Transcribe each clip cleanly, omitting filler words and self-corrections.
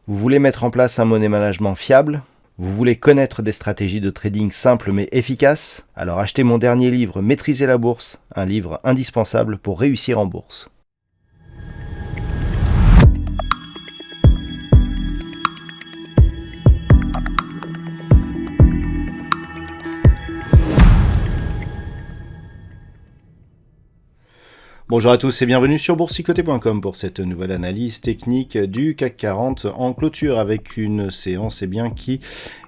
Vous voulez mettre en place un money management fiable? Vous voulez connaître des stratégies de trading simples mais efficaces? Alors achetez mon dernier livre Maîtriser la bourse, un livre indispensable pour réussir en bourse. Bonjour à tous et bienvenue sur boursicoté.com pour cette nouvelle analyse technique du CAC 40 en clôture avec une séance qui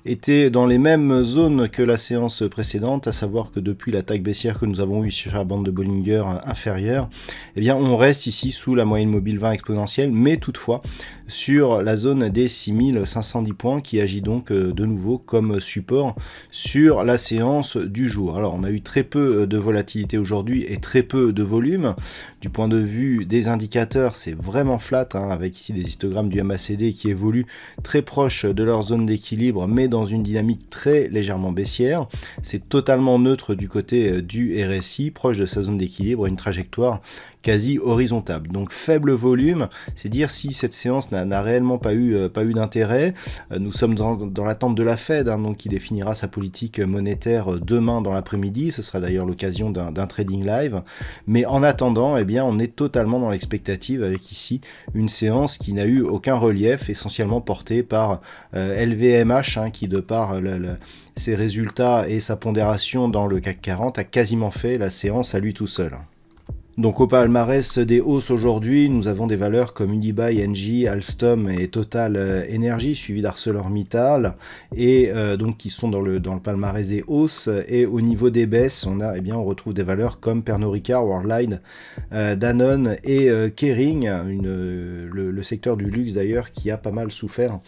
était dans les mêmes zones que la séance précédente, à savoir que depuis l'attaque baissière que nous avons eue sur la bande de Bollinger inférieure, on reste ici sous la moyenne mobile 20 exponentielle, mais toutefois sur la zone des 6510 points qui agit donc de nouveau comme support sur la séance du jour. Alors on a eu très peu de volatilité aujourd'hui et très peu de volume. Du point de vue des indicateurs, c'est vraiment flat, avec ici des histogrammes du MACD qui évoluent très proche de leur zone d'équilibre, mais dans une dynamique très légèrement baissière. C'est totalement neutre du côté du RSI, proche de sa zone d'équilibre, une trajectoire quasi horizontale. Donc faible volume, c'est dire si cette séance n'a réellement pas eu d'intérêt. Nous sommes dans l'attente de la Fed, donc qui définira sa politique monétaire demain dans l'après-midi. Ce sera d'ailleurs l'occasion d'un trading live. Mais en attendant, on est totalement dans l'expectative avec ici une séance qui n'a eu aucun relief, essentiellement portée par LVMH, qui de par ses résultats et sa pondération dans le CAC 40 a quasiment fait la séance à lui tout seul. Donc au palmarès des hausses aujourd'hui, nous avons des valeurs comme Unibail, Engie, Alstom et Total Energy, suivi d'ArcelorMittal, et donc qui sont dans le palmarès des hausses. Et au niveau des baisses, on retrouve des valeurs comme Pernod Ricard, Worldline, Danone et Kering, le secteur du luxe d'ailleurs qui a pas mal souffert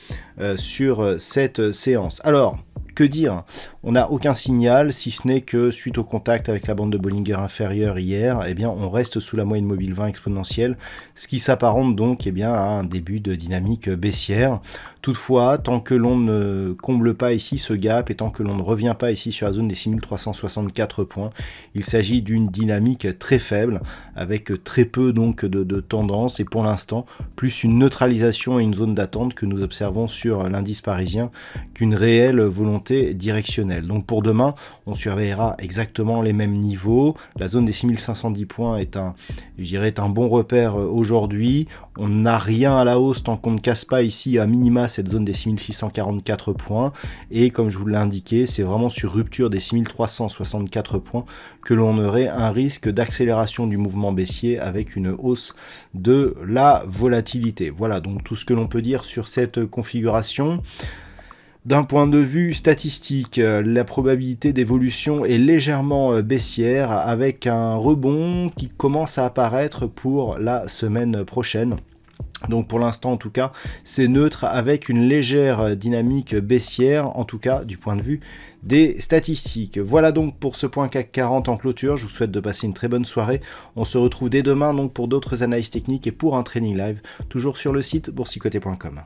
sur cette séance. Alors, que dire? On n'a aucun signal, si ce n'est que suite au contact avec la bande de Bollinger inférieure hier, on reste sous la moyenne mobile 20 exponentielle, ce qui s'apparente donc à un début de dynamique baissière. Toutefois, tant que l'on ne comble pas ici ce gap et tant que l'on ne revient pas ici sur la zone des 6364 points, il s'agit d'une dynamique très faible, avec très peu donc de tendance et pour l'instant plus une neutralisation et une zone d'attente que nous observons sur l'indice parisien qu'une réelle volonté directionnelle. Donc pour demain, on surveillera exactement les mêmes niveaux. La zone des 6510 points est un bon repère aujourd'hui. On n'a rien à la hausse tant qu'on ne casse pas ici à minima cette zone des 6644 points. Et comme je vous l'ai indiqué, c'est vraiment sur rupture des 6364 points que l'on aurait un risque d'accélération du mouvement baissier avec une hausse de la volatilité. Voilà donc tout ce que l'on peut dire sur cette configuration. D'un point de vue statistique, la probabilité d'évolution est légèrement baissière avec un rebond qui commence à apparaître pour la semaine prochaine. Donc pour l'instant en tout cas c'est neutre avec une légère dynamique baissière en tout cas du point de vue des statistiques. Voilà donc pour ce point CAC 40 en clôture, je vous souhaite de passer une très bonne soirée. On se retrouve dès demain donc pour d'autres analyses techniques et pour un training live toujours sur le site boursicoté.com.